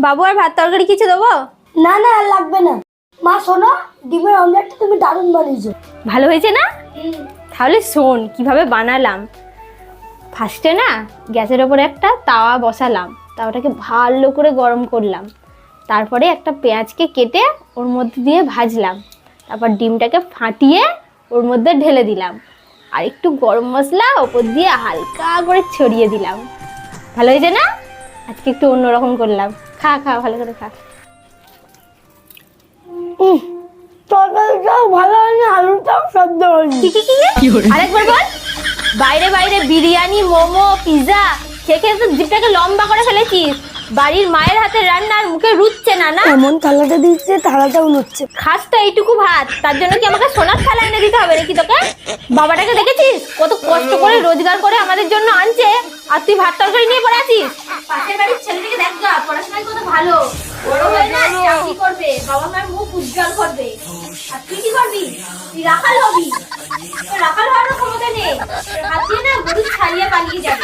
বাবু আর ভাত তরকারি কিছু দেবো? না না আর লাগবে না। মা শোনো, ডিমের অমলেটটা তুমি দারুণ বানিয়েছো। ভালো হয়েছে না? তাহলে শোন কিভাবে বানালাম। ফার্স্টে না গ্যাসের ওপরে একটা তাওয়া বসালাম, তাওয়াটাকে ভালো করে গরম করলাম। তারপরে একটা পেঁয়াজকে কেটে ওর মধ্যে দিয়ে ভাজলাম। তারপর ডিমটাকে ফাটিয়ে ওর মধ্যে ঢেলে দিলাম, আর একটু গরম মশলা ওপর দিয়ে হালকা করে ছড়িয়ে দিলাম। ভালো হয়েছে না? আজকে একটু অন্যরকম করলাম। খা খা, ভালো করে খা। তরকারিটাও ভালো হয়নি, আলুটাও শব্দ হয়নি। কি আরেকবার বল। বাইরে বাইরে বিরিয়ানি, মোমো, পিৎজা খেয়ে খেয়ে তো জিভটাকে লম্বা করে ফেলেছিস। বাড়ির মায়ের হাতের রান্নার মুখে রুচছে না না? এমন থালাটা দিচ্ছে, থালাটাও নড়ছে। খাস তো এইটুকু ভাত, তার জন্য কি আমাকে সোনার থালা এনে দিতে হবে নাকি তোকে? বাবাটাকে দেখেছিস কত কষ্ট করে রোজগার করে আমাদের জন্য আনছে, আর তুই ভাত তরকারি নিয়ে পড়ে আছিস? পাশের বাড়ির ছেলেটিকে দেখ গা, পড়াশোনায় কত ভালো, বড় হয়ে না চাকরি করবে, বাবা মায়ের মুখ উজ্জ্বল করবে। আর তুই কি করবি? তুই রাখাল হবি। তোর রাখাল হওয়ার ক্ষমতা নেই, হাত দিয়ে না গরু ছাড়িয়ে পালিয়ে যাবে।